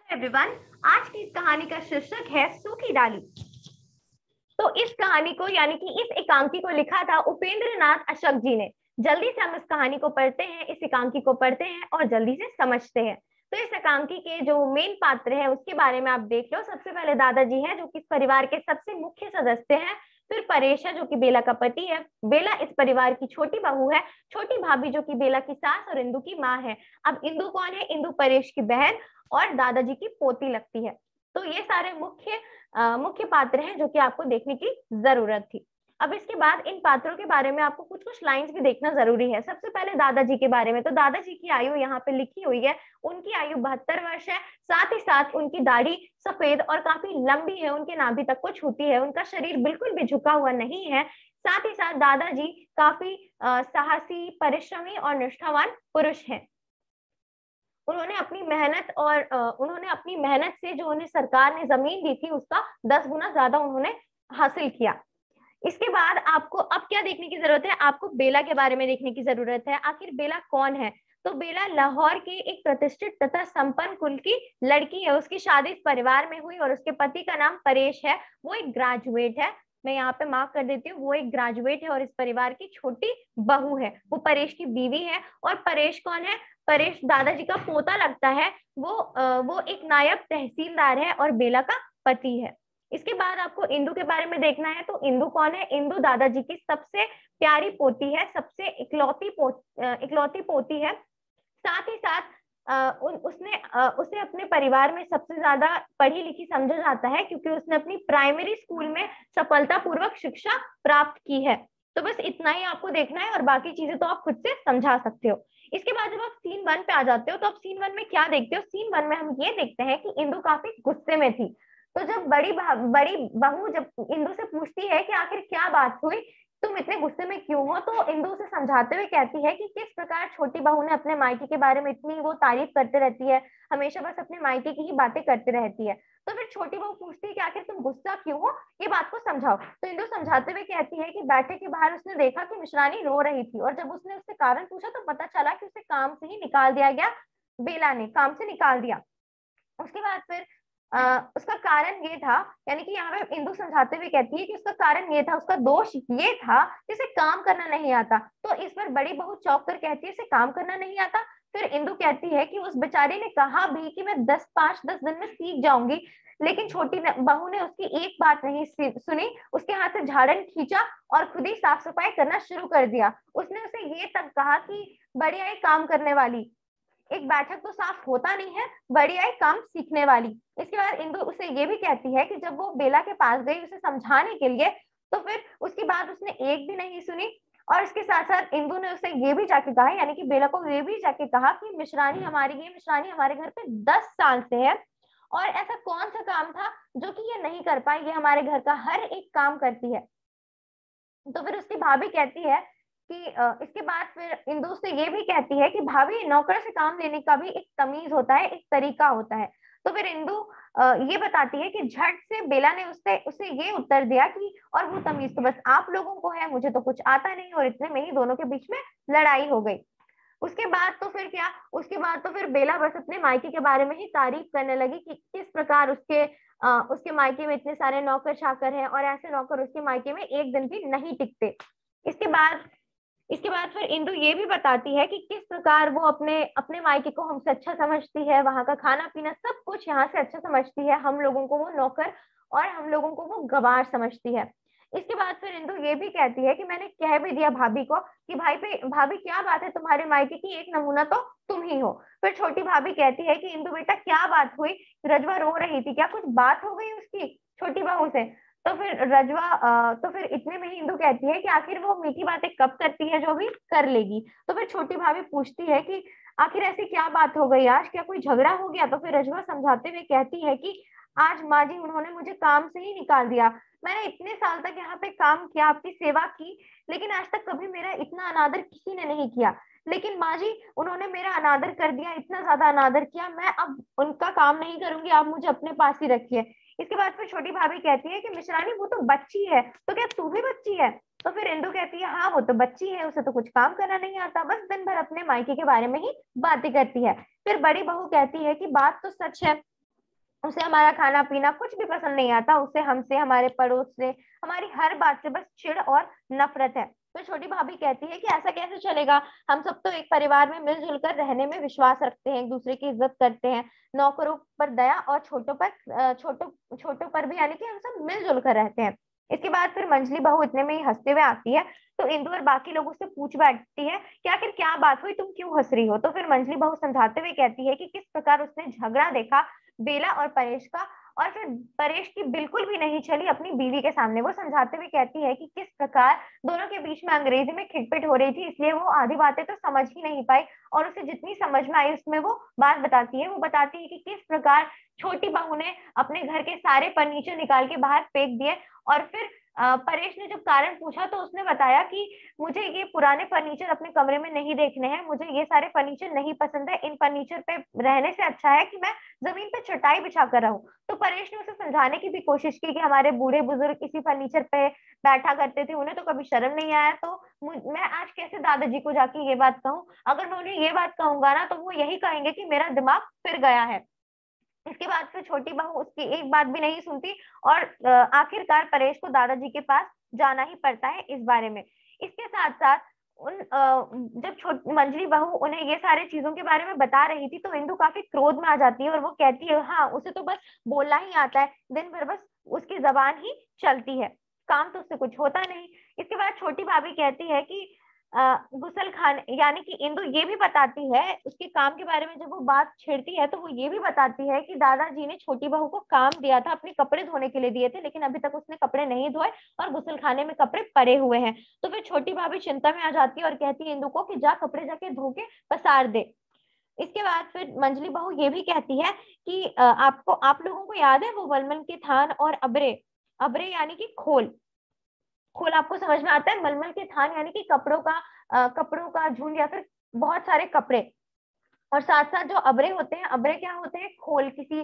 Everyone, आज की इस कहानी का शीर्षक है सूखी डाली। तो इस कहानी को यानी कि इस एकांकी को लिखा था उपेंद्र नाथ अशोक जी ने। जल्दी से हम इस कहानी को पढ़ते हैं, इस एकांकी को पढ़ते हैं और जल्दी से समझते हैं। तो इस एकांकी के जो मेन पात्र हैं उसके बारे में आप देख लो। सबसे पहले दादाजी हैं जो कि इस परिवार के सबसे मुख्य सदस्य हैं। फिर परेश है जो कि बेला का पति है। बेला इस परिवार की छोटी बहू है। छोटी भाभी जो कि बेला की सास और इंदु की माँ है। अब इंदु कौन है? इंदु परेश की बहन और दादाजी की पोती लगती है। तो ये सारे मुख्य पात्र हैं जो कि आपको देखने की जरूरत थी। अब इसके बाद इन पात्रों के बारे में आपको कुछ कुछ लाइंस भी देखना जरूरी है। सबसे पहले दादाजी के बारे में, तो दादाजी की आयु यहाँ पे लिखी हुई है। उनकी आयु 72 वर्ष है। साथ ही साथ उनकी दाढ़ी सफेद और काफी लंबी है, उनके नाभि तक को छूती है। उनका शरीर बिल्कुल भी झुका हुआ नहीं है। साथ ही साथ दादाजी काफी साहसी, परिश्रमी और निष्ठावान पुरुष हैं। उन्होंने अपनी मेहनत से जो उन्हें सरकार ने जमीन दी थी उसका 10 गुना ज्यादा उन्होंने हासिल किया। इसके बाद आपको अब क्या देखने की जरूरत है? आपको बेला के बारे में देखने की जरूरत है। आखिर बेला कौन है? तो बेला लाहौर के एक प्रतिष्ठित तथा संपन्न कुल की लड़की है। उसकी शादी इस परिवार में हुई और उसके पति का नाम परेश है। वो एक ग्रेजुएट है। मैं यहाँ पे मार्क कर देती हूँ, वो एक ग्रेजुएट है और इस परिवार की छोटी बहू है। वो परेश की बीवी है। और परेश कौन है? परेश दादाजी का पोता लगता है। वो एक नायब तहसीलदार है और बेला का पति है। इसके बाद आपको इंदु के बारे में देखना है। तो इंदु कौन है? इंदु दादाजी की सबसे प्यारी पोती है, सबसे इकलौती पोती है। साथ ही साथ उसे अपने परिवार में सबसे ज्यादा पढ़ी लिखी समझा जाता है क्योंकि उसने अपनी प्राइमरी स्कूल में सफलतापूर्वक शिक्षा प्राप्त की है। तो बस इतना ही आपको देखना है और बाकी चीजें तो आप खुद से समझा सकते हो। इसके बाद जब आप सीन 1 पे आ जाते हो तो आप सीन 1 में क्या देखते हो? सीन 1 में हम ये देखते हैं कि इंदु काफी गुस्से में थी। तो जब बड़ी बहू जब इंदु से पूछती है कि आखिर क्या बात हुई, तुम इतने गुस्से में क्यों हो, तो इंदु उसे समझाते हुए कहती है कि किस प्रकार छोटी बहू ने अपने मायके के बारे में इतनी वो तारीफ करते रहती है, हमेशा बस अपने मायके की ही बातें करते रहती है। तो फिर छोटी बहू पूछती है कि आखिर तुम गुस्सा क्यों हो, ये बात को समझाओ। तो इंदु समझाते हुए कहती है कि बैठक के बाहर उसने देखा कि मिश्रानी रो रही थी और जब उसने उससे कारण पूछा तो पता चला कि उसे काम से ही निकाल दिया गया। बेला ने काम से निकाल दिया। उसके बाद फिर उसका कारण ये था, यानी कि यहाँ पे इंदु समझाते हुए कहती है कि उसका कारण ये था, उसका दोष ये था जिसे काम करना नहीं आता। तो इस पर बड़ी बहू चौंक कर कहती है इसे काम करना नहीं आता। फिर इंदु कहती है कि उस बेचारी ने कहा भी कि मैं 10 दिन में सीख जाऊंगी, लेकिन छोटी बहू ने उसकी एक बात नहीं सुनी। उसके हाथ से झाड़न खींचा और खुद ही साफ सफाई करना शुरू कर दिया। उसने उसे ये तक कहा कि बड़ी आई काम करने वाली, एक बैठक तो साफ होता नहीं है, बड़ी आई काम सीखने वाली। इसके बाद इंदु उसे ये भी कहती है कि जब वो बेला के पास गई उसे समझाने के लिए, तो फिर उसकी बात उसने एक भी नहीं सुनी। और इसके साथ साथ इंदु ने उसे ये भी जाके कहा, यानी कि बेला को ये भी जाके कहा कि मिश्रानी हमारे घर पे 10 साल से है और ऐसा कौन सा काम था जो कि ये नहीं कर पाई, ये हमारे घर का हर एक काम करती है। तो फिर उसकी भाभी कहती है कि इसके बाद फिर इंदु से ये भी कहती है कि भाभी, नौकर से काम लेने का भी एक तमीज होता है, एक तरीका होता है। तो फिर इंदु ये बताती है कि झट से बेला ने उसे ये उत्तर दिया कि और वो तमीज तो बस आप लोगों को है, मुझे तो कुछ आता नहीं। और इतने में ही दोनों के बीच में लड़ाई हो गई। उसके बाद तो फिर क्या, उसके बाद तो फिर बेला बस अपने मायके के बारे में ही तारीफ करने लगी कि किस प्रकार उसके मायके में इतने सारे नौकर चाकर हैं और ऐसे नौकर उसके मायके में एक दिन भी नहीं टिकते। इसके बाद इसके बाद फिर इंदु ये भी बताती है कि किस प्रकार वो अपने अपने मायके को हमसे अच्छा समझती है, वहां का खाना पीना सब कुछ यहाँ से अच्छा समझती है। हम लोगों को वो नौकर और हम लोगों को वो गवार समझती है। इसके बाद फिर इंदु ये भी कहती है कि मैंने कह भी दिया भाभी को कि भाभी क्या बात है, तुम्हारे मायके की एक नमूना तो तुम ही हो। फिर छोटी भाभी कहती है कि इंदु बेटा क्या बात हुई, रजवा रो रही थी, क्या कुछ बात हो गई उसकी छोटी बहू से? तो फिर इतने में ही इंदु कहती है कि आखिर वो मीठी बातें कब करती है जो भी कर लेगी। तो फिर छोटी भाभी पूछती है कि आखिर ऐसी क्या बात हो गई, आज क्या कोई झगड़ा हो गया? तो फिर रजवा समझाते हुए कहती है कि आज माँ जी उन्होंने मुझे काम से ही निकाल दिया। मैंने इतने साल तक यहाँ पे काम किया, आपकी सेवा की, लेकिन आज तक कभी मेरा इतना अनादर किसी ने नहीं किया। लेकिन माँ जी उन्होंने मेरा अनादर कर दिया, इतना ज्यादा अनादर किया, मैं अब उनका काम नहीं करूंगी, आप मुझे अपने पास ही रखिए। इसके बाद फिर छोटी भाभी कहती है कि मिश्रानी वो तो बच्ची है, तो क्या तू भी बच्ची है? तो फिर इंदु कहती है हाँ वो तो बच्ची है, उसे तो कुछ काम करना नहीं आता, बस दिन भर अपने मायके के बारे में ही बातें करती है। फिर बड़ी बहू कहती है कि बात तो सच है, उसे हमारा खाना पीना कुछ भी पसंद नहीं आता, उसे हमसे, हमारे पड़ोस से, हमारी हर बात से बस चिढ़ और नफरत है। तो छोटी भाभी कहती है कि ऐसा कैसे चलेगा, हम सब तो एक परिवार में मिलजुल कर रहने में विश्वास रखते हैं, एक दूसरे की इज्जत करते हैं, नौकरों पर दया और छोटों छोटों पर भी, यानी कि हम सब मिलजुल कर रहते हैं। इसके बाद फिर मंजली बहू इतने में ही हंसते हुए आती है। तो इंदु और बाकी लोग उससे पूछ बैठती है कि आखिर क्या बात हुई, तुम क्यों हंस रही हो। तो फिर मंजली बहू समझाते हुए कहती है कि किस प्रकार उसने झगड़ा देखा बेला और परेश का, और फिर परेश की बिल्कुल भी नहीं चली अपनी बीवी के सामने। वो समझाते हुए कहती है कि किस प्रकार दोनों के बीच में अंग्रेजी में खिटपिट हो रही थी, इसलिए वो आधी बातें तो समझ ही नहीं पाई, और उसे जितनी समझ में आई उसमें वो बात बताती है। वो बताती है कि किस प्रकार छोटी बहू ने अपने घर के सारे फर्नीचर निकाल के बाहर फेंक दिए, और फिर परेश ने जब कारण पूछा तो उसने बताया कि मुझे ये पुराने फर्नीचर अपने कमरे में नहीं देखने हैं, मुझे ये सारे फर्नीचर नहीं पसंद है, इन फर्नीचर पे रहने से अच्छा है कि मैं जमीन पे चटाई बिछा कर रहूं। तो परेश ने उसे समझाने की भी कोशिश की कि हमारे बूढ़े बुजुर्ग इसी फर्नीचर पे बैठा करते थे, उन्हें तो कभी शर्म नहीं आया, तो मैं आज कैसे दादाजी को जाके ये बात कहूँ, अगर मैं उन्हें ये बात कहूंगा ना तो वो यही कहेंगे कि मेरा दिमाग फिर गया है। इसके बाद फिर छोटी बहू उसकी एक बात भी नहीं सुनती, और आखिरकार परेश को दादाजी के पास जाना ही पड़ता है इस बारे में। इसके साथ साथ जब छोटी मंजली बहू उन्हें ये सारे चीजों के बारे में बता रही थी तो इंदु काफी क्रोध में आ जाती है, और वो कहती है हाँ उसे तो बस बोलना ही आता है, दिन भर बस उसकी जबान ही चलती है, काम तो उससे कुछ होता नहीं। इसके बाद छोटी भाभी कहती है कि गुसल खान, यानी कि इंदु ये भी बताती है उसके काम के बारे में, जब वो बात छेड़ती है तो वो ये भी बताती है कि दादाजी ने छोटी बहू को काम दिया था, अपने कपड़े धोने के लिए दिए थे, लेकिन अभी तक उसने कपड़े नहीं धोए और गुसल खाने में कपड़े पड़े हुए हैं। तो फिर छोटी भाभी चिंता में आ जाती है और कहती है इंदु को कि जा कपड़े जाके धो के पसार दे। इसके बाद फिर मंजली बहू ये भी कहती है कि आप लोगों को याद है वो वलमल के थान और अबरे, अबरे यानी कि खोल, खोल आपको समझ में आता है, मलमल के थान यानी कि कपड़ों का झुंड या फिर बहुत सारे कपड़े, और साथ साथ जो अबरे होते हैं, अबरे क्या होते हैं, खोल, किसी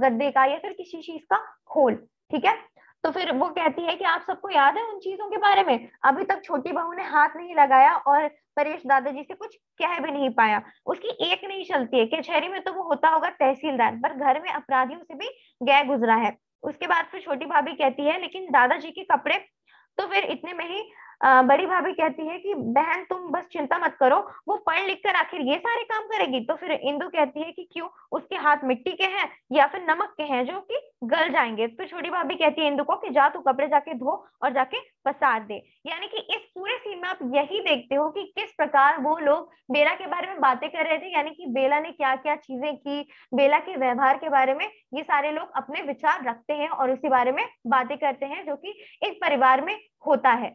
गद्दे का या फिर किसी चीज का खोल। ठीक है। तो फिर वो कहती है कि आप सबको याद है उन चीजों के बारे में, अभी तक छोटी बहू ने हाथ नहीं लगाया और परेश दादाजी से कुछ कह भी नहीं पाया, उसकी एक नहीं चलती है, कचहरी में तो वो होता होगा तहसीलदार, पर घर में अपराधियों से भी गए गुजरा है। उसके बाद फिर छोटी भाभी कहती है लेकिन दादाजी के कपड़े। तो फिर इतने में ही बड़ी भाभी कहती है कि बहन तुम बस चिंता मत करो, वो पढ़ लिख कर आखिर ये सारे काम करेगी। तो फिर इंदु कहती है कि क्यों, उसके हाथ मिट्टी के हैं या फिर नमक के हैं जो कि गल जाएंगे। फिर छोटी भाभी कहती है इंदु को कि जा तू कपड़े जाके धो और जाके पसार दे। यानी कि इस पूरे सीन में आप यही देखते हो कि किस प्रकार वो लोग बेला के बारे में बातें कर रहे थे, यानी कि बेला ने क्या क्या चीजें की, बेला के व्यवहार के बारे में ये सारे लोग अपने विचार रखते हैं और उसी बारे में बातें करते हैं जो कि एक परिवार में होता है।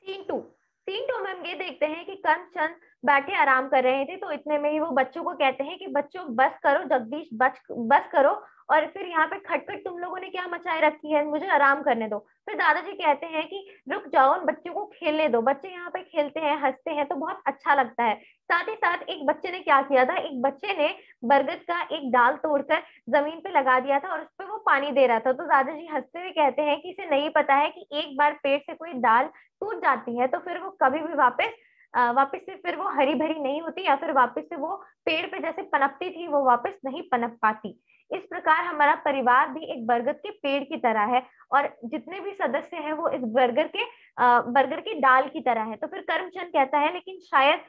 सीन टू में हम ये देखते हैं कि करमचंद बैठे आराम कर रहे थे, तो इतने में ही वो बच्चों को कहते हैं कि बच्चों बस करो, जगदीश बस करो, और फिर यहाँ पे खटखट तुम लोगों ने क्या मचाए रखी है, मुझे आराम करने दो। फिर दादाजी कहते हैं कि रुक जाओ, उन बच्चों को खेलने दो, बच्चे यहाँ पे खेलते हैं हंसते हैं तो बहुत अच्छा लगता है। साथ ही साथ एक बच्चे ने क्या किया था, एक बच्चे ने बरगद का एक डाल तोड़कर जमीन पे लगा दिया था और उस पर वो पानी दे रहा था। तो दादाजी हंसते हुए कहते हैं कि इसे नहीं पता है कि एक बार पेड़ से कोई डाल टूट जाती है तो फिर वो कभी भी वापस से फिर वो हरी भरी नहीं होती, या फिर वापस से वो पेड़ पे जैसे पनपती थी वो वापस नहीं पनप पाती। इस प्रकार हमारा परिवार भी एक बरगद के पेड़ की तरह है, और जितने भी सदस्य हैं वो इस बरगद की डाल की तरह है। तो फिर करमचंद कहता है लेकिन शायद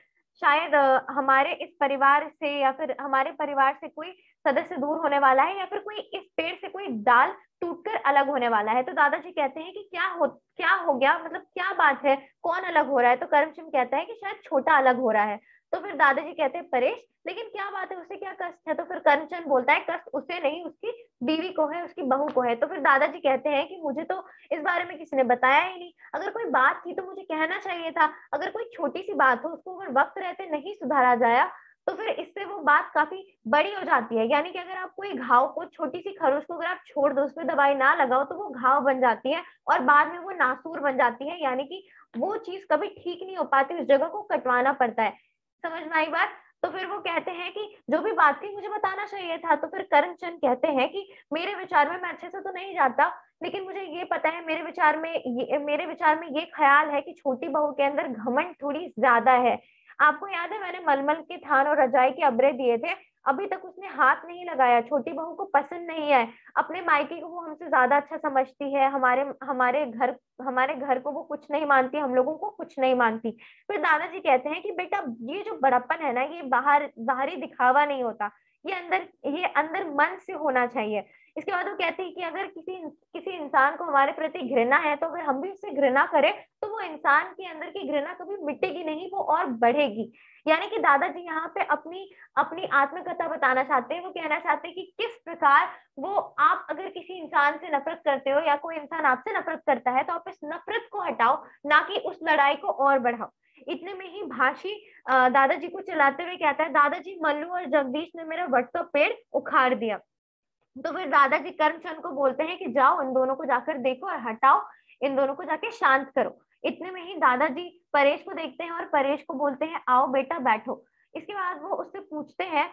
शायद हमारे इस परिवार से या फिर हमारे परिवार से कोई सदस्य दूर होने वाला है, या फिर कोई इस पेड़ से कोई डाल टूटकर अलग होने वाला है। तो दादाजी कहते हैं कि क्या हो गया, मतलब क्या बात है, कौन अलग हो रहा है। तो करमचंद कहता है कि शायद छोटा अलग हो रहा है। तो फिर दादाजी कहते हैं परेश, लेकिन क्या बात है, उसे क्या कष्ट है। तो फिर करमचंद बोलता है कष्ट उसे नहीं, उसकी बीवी को है, उसकी बहू को है। तो फिर दादाजी कहते हैं कि मुझे तो इस बारे में किसी ने बताया ही नहीं, अगर कोई बात थी तो मुझे कहना चाहिए था, अगर कोई छोटी सी बात हो उसको अगर वक्त रहते नहीं सुधारा जाया तो फिर इससे वो बात काफी बड़ी हो जाती है। यानी कि अगर आप कोई घाव को, छोटी सी खरोच को अगर आप छोड़ दो, उसमें दवाई ना लगाओ तो वो घाव बन जाती है और बाद में वो नासूर बन जाती है, यानी कि वो चीज कभी ठीक नहीं हो पाती, उस जगह को कटवाना पड़ता है। समझ में आई बात। तो फिर वो कहते हैं कि जो भी बात थी मुझे बताना चाहिए था। तो फिर करमचंद कहते हैं कि मेरे विचार में, मैं अच्छे से तो नहीं जाता लेकिन मुझे ये पता है, मेरे विचार में ये ख्याल है कि छोटी बहू के अंदर घमंड थोड़ी ज्यादा है। आपको याद है मैंने मलमल के थान और रजाई के अब्रे दिए थे, अभी तक उसने हाथ नहीं लगाया, छोटी बहू को पसंद नहीं आए, अपने मायके को वो हमसे ज्यादा अच्छा समझती है, हमारे घर को वो कुछ नहीं मानती, हम लोगों को कुछ नहीं मानती। फिर दादाजी कहते हैं कि बेटा ये जो बड़प्पन है ना, ये बाहरी दिखावा नहीं होता, ये अंदर मन से होना चाहिए। इसके बाद वो कहते हैं कि अगर किसी किसी इंसान को हमारे प्रति घृणा है, तो अगर हम भी उससे घृणा करें तो वो इंसान के अंदर की घृणा कभी मिटेगी नहीं, वो और बढ़ेगी। यानी कि दादाजी यहाँ पे अपनी अपनी आत्मकथा बताना चाहते हैं, वो कहना चाहते हैं कि किस प्रकार वो, आप अगर किसी इंसान से नफरत करते हो या कोई इंसान आपसे नफरत करता है, तो आप इस नफरत को हटाओ, ना कि उस लड़ाई को और बढ़ाओ। इतने में ही भाशी दादाजी को चिल्लाते हुए कहता है, दादाजी मल्लू और जगदीश ने मेरा वट का पेड़ उखाड़ दिया। तो फिर दादाजी करमचंद को बोलते हैं कि जाओ इन दोनों को जाकर देखो और हटाओ, इन दोनों को जाके शांत करो। इतने में ही दादाजी परेश को देखते हैं और परेश को बोलते हैं, आओ बेटा बैठो। इसके बाद वो उससे पूछते हैं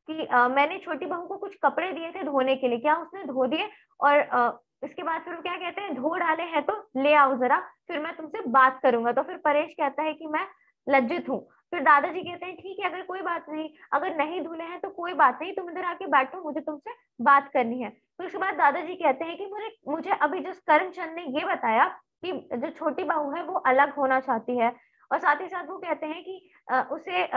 कि मैंने छोटी बहू को कुछ कपड़े दिए थे धोने के लिए, क्या उसने धो दिए? और इसके बाद फिर वो क्या कहते हैं, धो डाले हैं तो ले आओ जरा, फिर मैं तुमसे बात करूंगा। तो फिर परेश कहता है कि मैं लज्जित हूँ। फिर दादाजी कहते हैं, ठीक है, अगर कोई बात नहीं, अगर नहीं धुले हैं तो कोई बात नहीं, तुम इधर आके बैठो, मुझे तुमसे बात करनी है। फिर उसके बाद दादाजी कहते हैं कि मुझे मुझे अभी जिस करमचंद ने ये बताया कि जो छोटी बहू है वो अलग होना चाहती है, और साथ ही साथ वो कहते हैं कि उसे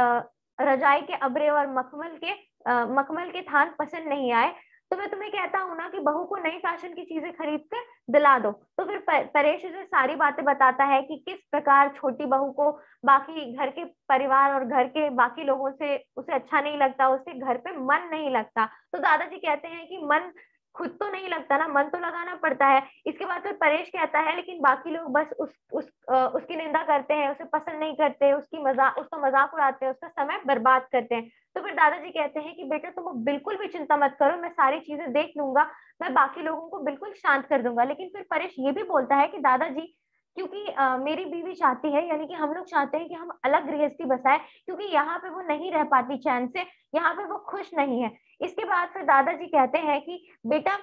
रजाई के अब्रे और मखमल के थान पसंद नहीं आए, तो मैं तुम्हें कहता हूँ ना कि बहू को नई फैशन की चीजें खरीद कर दिला दो। तो फिर परेश उसे सारी बातें बताता है कि किस प्रकार छोटी बहू को बाकी घर के परिवार और घर के बाकी लोगों से उसे अच्छा नहीं लगता, उससे घर पे मन नहीं लगता। तो दादाजी कहते हैं कि मन खुद तो नहीं लगता ना, मन तो लगाना पड़ता है। इसके बाद फिर परेश कहता है, लेकिन बाकी लोग बस उसकी निंदा करते हैं, उसे पसंद नहीं करते, उसका मजाक उड़ाते हैं, उसका समय बर्बाद करते हैं। तो फिर दादाजी कहते हैं कि बेटा तुम बिल्कुल भी चिंता मत करो, मैं सारी चीजें देख लूंगा, मैं बाकी लोगों को बिल्कुल शांत कर दूंगा। लेकिन फिर परेश ये भी बोलता है कि दादाजी, क्योंकि मेरी बीवी चाहती है, यानी कि हम लोग चाहते हैं कि हम अलग गृहस्थी बसाए, क्योंकि यहाँ पे वो नहीं रह पाती चैन से, यहाँ पे वो खुश नहीं है। इसके बाद फिर दादाजी कहते हैं कि बेटा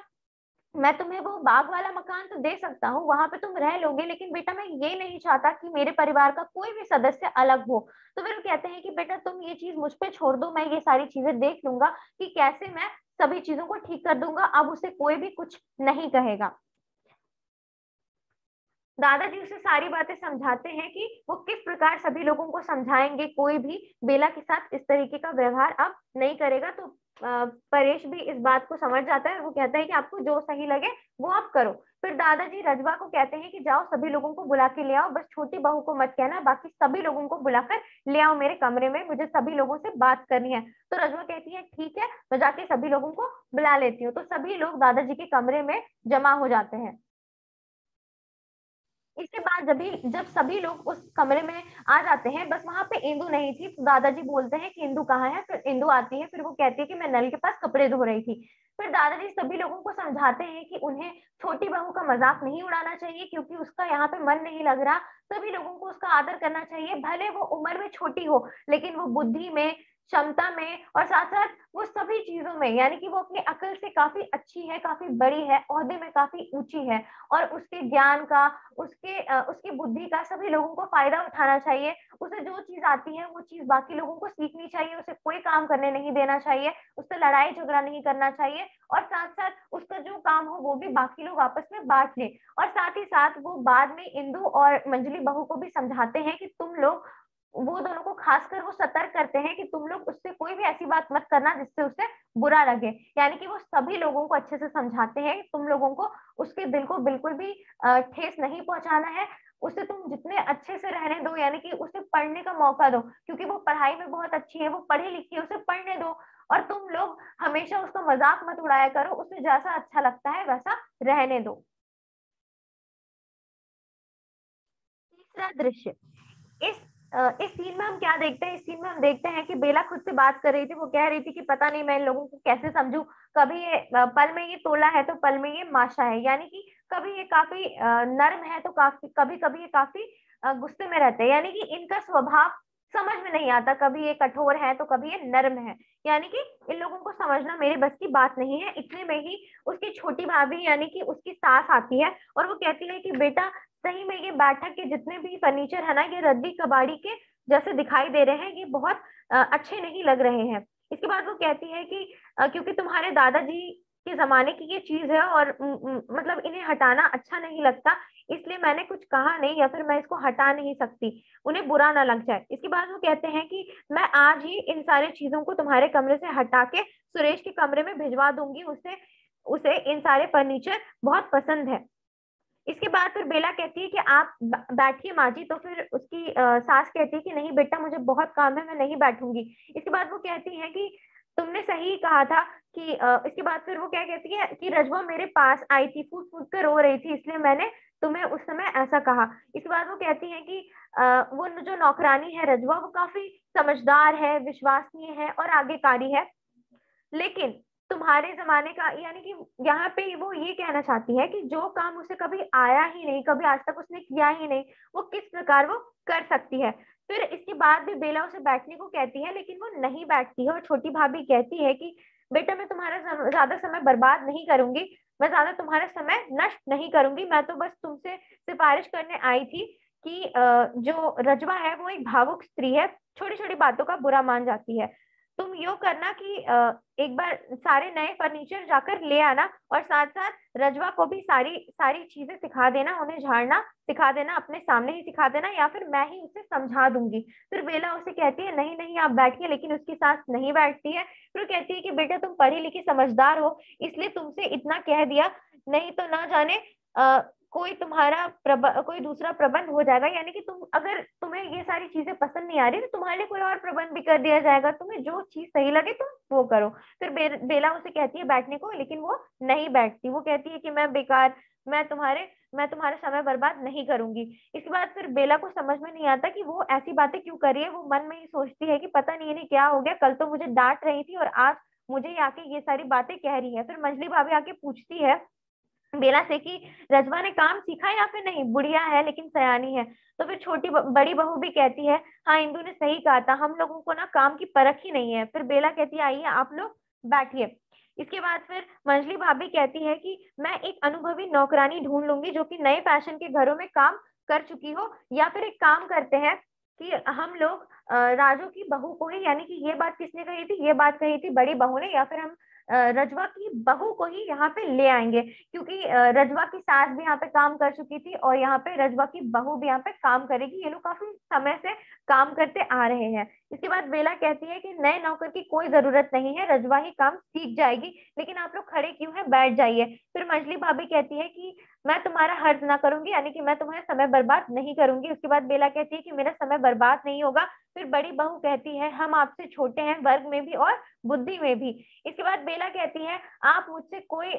मैं तुम्हें वो बाग वाला मकान तो दे सकता हूँ, वहां पे तुम रह लोगे, लेकिन बेटा मैं ये नहीं चाहता कि मेरे परिवार का कोई भी सदस्य अलग हो। तो फिर वो कहते हैं कि बेटा तुम ये चीज मुझ पे छोड़ दो, मैं ये सारी चीजें देख लूंगा कि कैसे मैं सभी चीजों को ठीक कर दूंगा, अब उसे कोई भी कुछ नहीं कहेगा। दादाजी उसे सारी बातें समझाते हैं कि वो किस प्रकार सभी लोगों को समझाएंगे, कोई भी बेला के साथ इस तरीके का व्यवहार अब नहीं करेगा। तो परेश भी इस बात को समझ जाता है, वो कहता है कि आपको जो सही लगे वो आप करो। फिर दादाजी रजवा को कहते हैं कि जाओ सभी लोगों को बुला के ले आओ, बस छोटी बहू को मत कहना, बाकी सभी लोगों को बुलाकर ले आओ मेरे कमरे में, मुझे सभी लोगों से बात करनी है। तो रजवा कहती है ठीक है, मैं जाके सभी लोगों को बुला लेती हूँ। तो सभी लोग दादाजी के कमरे में जमा हो जाते हैं। इसके बाद जब सभी लोग उस कमरे में आ जाते हैं, बस वहां पे इंदु नहीं थी, तो दादाजी बोलते हैं कि इंदु कहाँ है। फिर इंदु आती है, फिर वो कहती है कि मैं नल के पास कपड़े धो रही थी। फिर दादाजी सभी लोगों को समझाते हैं कि उन्हें छोटी बहू का मजाक नहीं उड़ाना चाहिए, क्योंकि उसका यहाँ पे मन नहीं लग रहा। सभी लोगों को उसका आदर करना चाहिए, भले वो उम्र में छोटी हो, लेकिन वो बुद्धि में, क्षमता में और साथ साथ वो सभी चीजों में, यानी कि वो अपनी अकल से काफी अच्छी है, काफी बड़ी है, ओहदे में काफी ऊंची है, और उसके ज्ञान का, उसकी बुद्धि का सभी लोगों को फायदा उठाना चाहिए। उसे जो चीज आती है वो चीज बाकी लोगों को सीखनी चाहिए, उसे कोई काम करने नहीं देना चाहिए, उससे लड़ाई झगड़ा नहीं करना चाहिए, और साथ साथ उसका जो काम हो वो भी बाकी लोग आपस में बांट लें। और साथ ही साथ वो बाद में इंदु और मंजली बहू को भी समझाते हैं कि तुम लोग, वो दोनों को खासकर वो सतर्क करते हैं कि तुम लोग उससे कोई भी ऐसी बात मत करना जिससे उसे बुरा लगे। यानी कि वो सभी लोगों को अच्छे से समझाते हैं कि तुम लोगों को उसके दिल को बिल्कुल भी ठेस नहीं पहुंचाना है, उसे तुम जितने अच्छे से रहने दो, यानी कि उसे पढ़ने का मौका दो, क्योंकि वो पढ़ाई में बहुत अच्छी है, वो पढ़ी लिखी है, उसे पढ़ने दो। और तुम लोग हमेशा उसका मजाक मत उड़ाया करो, उसे जैसा अच्छा लगता है वैसा रहने दो। तीसरा दृश्य, इस इस सीन में हम क्या देखते हैं, इस सीन में हम देखते हैं कि बेला खुद से बात कर रही थी, वो कह रही थी कि पता नहीं मैं इन लोगों को कैसे समझूं, कभी ये पल में ये तोला है तो पल में ये माशा है, यानी कि कभी ये काफी नर्म है तो काफी कभी कभी ये काफी गुस्से में रहते हैं, यानी कि इनका स्वभाव समझ में नहीं आता, कभी ये कठोर है तो कभी ये नर्म है, यानी कि इन लोगों को समझना मेरे बस की बात नहीं है। इतने में ही उसकी छोटी भाभी यानी कि उसकी सास आती है और वो कहती है कि बेटा सही में ये बैठक के जितने भी फर्नीचर है ना, ये रद्दी कबाड़ी के जैसे दिखाई दे रहे हैं, ये बहुत अच्छे नहीं लग रहे हैं। इसके बाद वो कहती है कि क्योंकि तुम्हारे दादाजी के जमाने की ये चीज है और मतलब इन्हें हटाना अच्छा नहीं लगता, इसलिए मैंने कुछ कहा नहीं, या फिर मैं इसको हटा नहीं सकती, उन्हें बुरा ना लग जाए। इसके बाद वो कहते हैं कि मैं आज ही इन सारी चीजों को तुम्हारे कमरे से हटा के सुरेश के कमरे में भिजवा दूंगी, उसे उसे इन सारे फर्नीचर बहुत पसंद है। इसके बाद फिर बेला कहती है कि आप बैठिए माँ जी, तो फिर उसकी सास कहती है कि नहीं बेटा, मुझे बहुत काम है, मैं नहीं बैठूंगी। इसके बाद वो कहती है कि तुमने सही कहा था कि इसके बाद फिर वो क्या कहती है कि रजवा मेरे पास आई थी, फूट फूट कर रो रही थी, इसलिए मैंने तुम्हें उस समय ऐसा कहा। इसके बाद वो कहती है कि वो जो नौकरानी है रजवा, वो काफी समझदार है, विश्वसनीय है और आज्ञाकारी है, लेकिन तुम्हारे जमाने का, यानी कि यहाँ पे वो ये कहना चाहती है कि जो काम उसे कभी आया ही नहीं, कभी आज तक उसने किया ही नहीं, वो किस प्रकार वो कर सकती है। फिर इसके बाद भी बेला उसे बैठने को कहती है, लेकिन वो नहीं बैठती है, और छोटी भाभी कहती है कि बेटा मैं तुम्हारा ज्यादा समय बर्बाद नहीं करूंगी, मैं ज्यादा तुम्हारा समय नष्ट नहीं करूंगी, मैं तो बस तुमसे सिफारिश करने आई थी कि जो रजवा है वो एक भावुक स्त्री है, छोटी छोटी बातों का बुरा मान जाती है। तुम यो करना कि एक बार सारे नए फर्नीचर जाकर ले आना, और साथ साथ रजवा को भी सारी सारी चीजें सिखा देना, उन्हें झाड़ना सिखा देना, अपने सामने ही सिखा देना, या फिर मैं ही उसे समझा दूंगी। फिर बेला उसे कहती है नहीं नहीं आप बैठिए, लेकिन उसकी सास नहीं बैठती है। फिर वो कहती है कि बेटा तुम पढ़ी लिखी समझदार हो, इसलिए तुमसे इतना कह दिया, नहीं तो ना जाने कोई तुम्हारा कोई दूसरा प्रबंध हो जाएगा, यानी कि तुम, अगर तुम्हें ये सारी चीजें पसंद नहीं आ रही तो तुम्हारे लिए कोई और प्रबंध भी कर दिया जाएगा, तुम्हें जो चीज सही लगे तुम वो करो। फिर बेला उसे कहती है बैठने को, लेकिन वो नहीं बैठती, वो कहती है कि मैं बेकार, मैं तुम्हारा समय बर्बाद नहीं करूंगी। इसके बाद फिर बेला को समझ में नहीं आता कि वो ऐसी बातें क्यों कर रही है। वो मन में ही सोचती है कि पता नहीं इन्हें क्या हो गया, कल तो मुझे डांट रही थी और आज मुझे आके ये सारी बातें कह रही है। फिर मंजली भाभी आके पूछती है बेला से कि रजवा ने काम सीखा या फिर नहीं, बुढ़िया है लेकिन सयानी है। तो फिर बड़ी बहू भी कहती है हाँ इंदु ने सही कहा था, हम लोगों को ना काम की परख ही नहीं है। फिर बेला कहती है आइए आप लोग बैठिए। इसके बाद फिर मंजली भाभी कहती है कि मैं एक अनुभवी नौकरानी ढूंढ लूंगी जो कि नए फैशन के घरों में काम कर चुकी हो, या फिर एक काम करते हैं कि हम लोग राजू की बहू को ही, यानी कि ये बात किसने कही थी, ये बात कही थी बड़ी बहू ने, या फिर हम रजवा की बहू को ही यहाँ पे ले आएंगे, क्योंकि रजवा की सास भी यहाँ पे काम कर चुकी थी और यहाँ पे रजवा की बहू भी यहाँ पे काम करेगी, ये लोग काफी समय से काम करते आ रहे हैं। इसके बाद बेला कहती है कि नए नौकर की कोई जरूरत नहीं है, रजवा ही काम सीख जाएगी, लेकिन आप लोग खड़े क्यों हैं, बैठ जाइए। फिर मंजली भाभी कहती है कि मैं तुम्हारा हर्ज ना करूंगी, यानी कि मैं तुम्हारा समय बर्बाद नहीं करूंगी। उसके बाद बेला कहती है कि मेरा समय बर्बाद नहीं होगा। फिर बड़ी बहू कहती है हम आपसे छोटे हैं, वर्ग में भी और बुद्धि में भी। इसके बाद बेला कहती है आप मुझसे कोई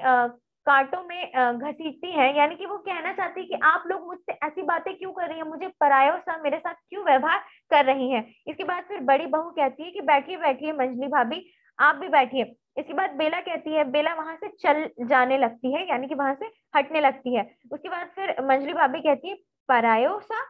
कांटों में घसीटती है, यानी कि वो कहना चाहती है कि आप लोग मुझसे ऐसी बातें क्यों कर रही हैं, मुझे परायों सा मेरे साथ क्यों व्यवहार कर रही हैं। इसके बाद फिर बड़ी बहू कहती है कि बैठिए बैठिए मंजली भाभी, आप भी बैठिए। इसके बाद बेला कहती है, बेला वहां से चल जाने लगती है, यानी कि वहां से हटने लगती है। उसके बाद फिर मंजली भाभी कहती है परायो सा।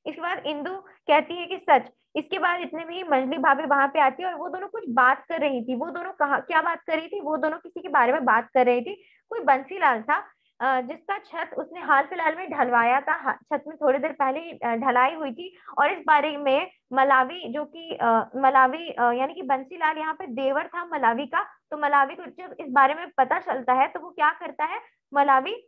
इसके बाद इंदु कहती है कि सच। इसके बाद इतने में ही मंजली भाभी वहां पे आती है और वो दोनों कुछ बात कर रही थी। वो दोनों कहा क्या बात कर रही थी, वो दोनों किसी के बारे में बात कर रही थी। कोई बंसीलाल था जिसका छत उसने हाल फिलहाल में ढलवाया था, छत में थोड़ी देर पहले ही ढलाई हुई थी। और इस बारे में मलावी, जो कि मलावी यानी कि बंसीलाल यहाँ पे देवर था मलावी का, तो मलावी को जब इस बारे में पता चलता है तो वो क्या करता है, मलावी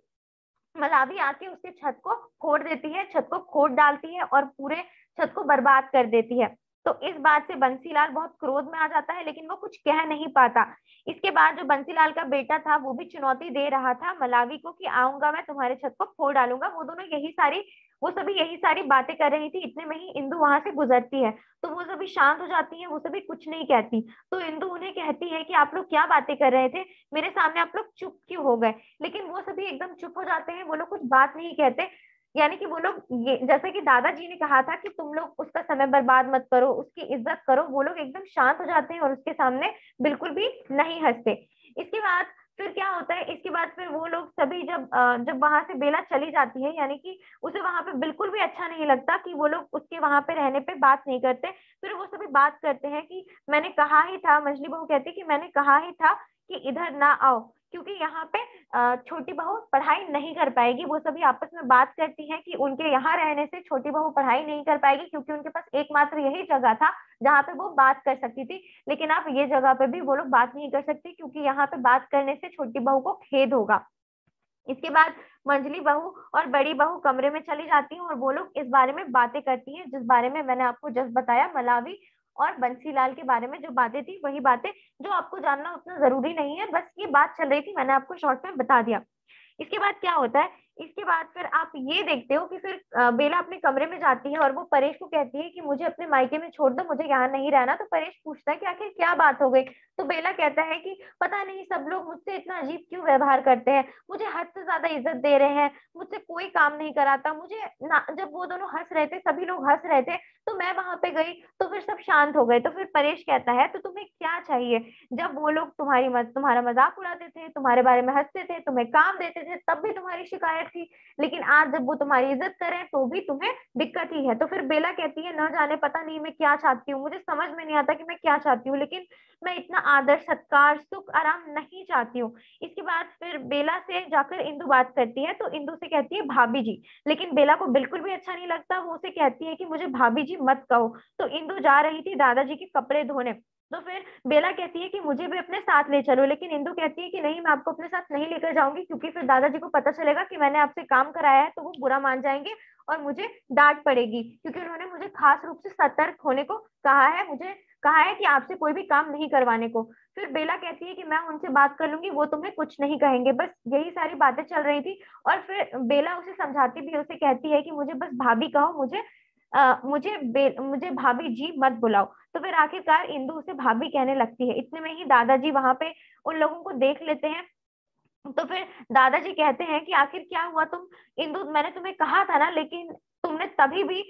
मलावी आके उसके छत को फोड़ देती है, छत को खोद डालती है और पूरे छत को बर्बाद कर देती है। तो इस बात से बंसीलाल बहुत क्रोध में आ जाता है, लेकिन वो कुछ कह नहीं पाता। इसके बाद जो बंसीलाल का बेटा था वो भी चुनौती दे रहा था मलावी को कि आऊंगा मैं तुम्हारे छत को फोड़ डालूंगा। वो सभी यही सारी बातें कर रही थी। इतने में ही इंदु वहां से गुजरती है, तो वो सभी शांत हो जाती है, वो सभी कुछ नहीं कहती। तो इंदु उन्हें कहती है कि आप लोग क्या बातें कर रहे थे, मेरे सामने आप लोग चुप क्यों हो गए। लेकिन वो सभी एकदम चुप हो जाते हैं, वो लोग कुछ बात नहीं कहते। यानी कि वो लोग, ये जैसे कि दादाजी ने कहा था कि तुम लोग उसका समय बर्बाद मत करो, उसकी इज्जत करो, वो लोग एकदम शांत हो जाते हैं और उसके सामने बिल्कुल भी नहीं हंसते। इसके बाद फिर क्या होता है, इसके बाद फिर वो लोग सभी जब वहां से बेला चली जाती है, यानी कि उसे वहां पे बिल्कुल भी अच्छा नहीं लगता कि वो लोग उसके वहां पे रहने पे बात नहीं करते। फिर वो सभी बात करते हैं कि मैंने कहा ही था, मछली बहू कहती है कि मैंने कहा ही था कि इधर ना आओ, क्योंकि यहाँ पे छोटी बहू पढ़ाई नहीं कर पाएगी। वो सभी आपस में बात करती हैं कि उनके यहाँ रहने से छोटी बहू पढ़ाई नहीं कर पाएगी, क्योंकि उनके पास एकमात्र यही जगह था जहाँ पे वो बात कर सकती थी। लेकिन अब ये जगह पे भी वो लोग बात नहीं कर सकती, क्योंकि यहाँ पे बात करने से छोटी बहू को खेद होगा। इसके बाद मंझली बहू और बड़ी बहू कमरे में चली जाती हैं और वो लोग इस बारे में बातें करती हैं, जिस बारे में मैंने आपको जस्ट बताया, मलावी और बंसीलाल के बारे में जो बातें थी, वही बातें जो आपको जानना उतना जरूरी नहीं है, बस ये बात चल रही थी, मैंने आपको शॉर्ट में बता दिया। इसके बाद क्या होता है, इसके बाद फिर आप ये देखते हो कि फिर बेला अपने कमरे में जाती है और वो परेश को कहती है कि मुझे अपने मायके में छोड़ दो, मुझे यहाँ नहीं रहना। तो परेश पूछता है कि आखिर क्या बात हो गई। तो बेला कहता है कि पता नहीं सब लोग मुझसे इतना अजीब क्यों व्यवहार करते हैं, मुझे हद से ज्यादा इज्जत दे रहे हैं, मुझसे कोई काम नहीं कराता, मुझे ना, जब वो दोनों हंस रहे थे, सभी लोग हंस रहे थे, तो मैं वहां पे गई तो फिर सब शांत हो गए। तो फिर परेश कहता है तो तुम्हें क्या चाहिए, जब वो लोग तुम्हारा मजाक उड़ाते थे, तुम्हारे बारे में हंसते थे, तुम्हें काम देते थे, तब भी तुम्हारी शिकायत थी, लेकिन आज जब वो तुम्हारी इज्जत करें तो भी तुम्हें दिक्कत ही है। तो फिर बेला कहती है न जाने पता नहीं मैं क्या चाहती हूँ, मुझे समझ में नहीं आता कि मैं क्या चाहती हूँ, लेकिन मैं इतना आदर सत्कार सुख आराम नहीं चाहती हूँ। इसके बाद फिर बेला से जाकर इंदु बात करती है, तो इंदु से कहती है भाभी जी, लेकिन बेला को बिल्कुल भी अच्छा नहीं लगता, वो उसे कहती है कि मुझे भाभी जी मत कहो। तो इंदु जा रही थी दादाजी के कपड़े धोने, तो फिर बेला कहती है कि मुझे भी अपने साथ ले चलो, लेकिन इंदु कहती है कि नहीं, मैं आपको अपने साथ नहीं लेकर जाऊंगी, क्योंकि फिर दादाजी को पता चलेगा कि मैंने आपसे काम कराया है तो वो बुरा मान जाएंगे और मुझे डांट पड़ेगी, क्योंकि उन्होंने मुझे खास रूप से सतर्क होने को कहा है, मुझे कहा है कि आपसे कोई भी काम नहीं करवाने को। फिर बेला कहती है कि मैं उनसे बात कर लूंगी, वो तुम्हें कुछ नहीं कहेंगे। बस यही सारी बातें चल रही थी, और फिर बेला उसे समझाती भी है, उसे कहती है कि मुझे बस भाभी कहो, मुझे भाभी जी मत बुलाओ। तो फिर आखिरकार इंदु उसे भाभी कहने लगती है। इतने में ही दादाजी वहां पे उन लोगों को देख लेते हैं। तो फिर दादाजी कहते हैं कि आखिर क्या हुआ, तुम इंदु, मैंने तुम्हें कहा था ना, लेकिन तुमने तभी भी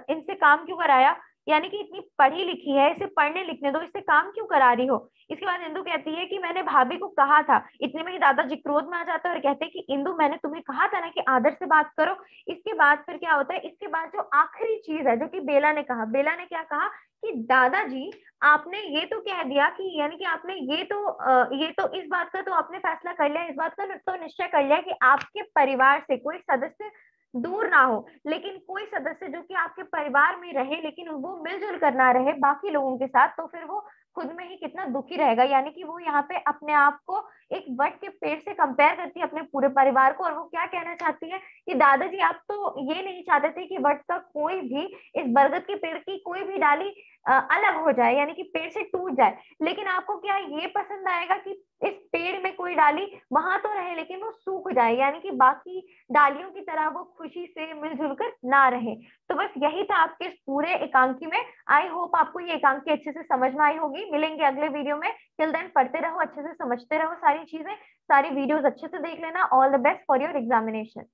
इनसे काम क्यों कराया, यानी कि इतनी पढ़ी लिखी है, इसे पढ़ने लिखने दो, इससे काम क्यों करा रही हो। इसके बाद इंदु कहती है कि मैंने भाभी को कहा था। इतने में ही दादाजी क्रोध में आ जाते हैं और कहते हैं कि इंदु, मैंने तुम्हें कहा था ना कि आदर से बात करो। इसके बाद फिर क्या होता है, इसके बाद जो आखिरी चीज है जो कि बेला ने कहा, बेला ने क्या कहा कि दादाजी, आपने ये तो कह दिया कि, यानी कि आपने ये तो इस बात का तो आपने फैसला कर लिया, इस बात का तो निश्चय कर लिया कि आपके परिवार से कोई सदस्य दूर ना हो, लेकिन कोई सदस्य जो कि आपके परिवार में रहे लेकिन वो मिलजुल कर ना रहे बाकी लोगों के साथ, तो फिर वो खुद में ही कितना दुखी रहेगा। यानी कि वो यहाँ पे अपने आप को एक वट के पेड़ से कंपेयर करती है अपने पूरे परिवार को, और वो क्या कहना चाहती है कि दादाजी, आप तो ये नहीं चाहते थे कि वट का कोई भी, इस बरगद के पेड़ की कोई भी डाली अलग हो जाए, यानी कि पेड़ से टूट जाए, लेकिन आपको क्या ये पसंद आएगा कि इस पेड़ में कोई डाली वहां तो रहे लेकिन वो सूख जाए, यानी कि बाकी डालियों की तरह वो खुशी से मिलजुल कर ना रहे। तो बस यही था आपके इस पूरे एकांकी में। आई होप आपको ये एकांकी अच्छे से समझ में आई होगी। मिलेंगे अगले वीडियो में। टिल देन पढ़ते रहो, अच्छे से समझते रहो सारी चीजें, सारी वीडियोस अच्छे से देख लेना। All the best for your examination.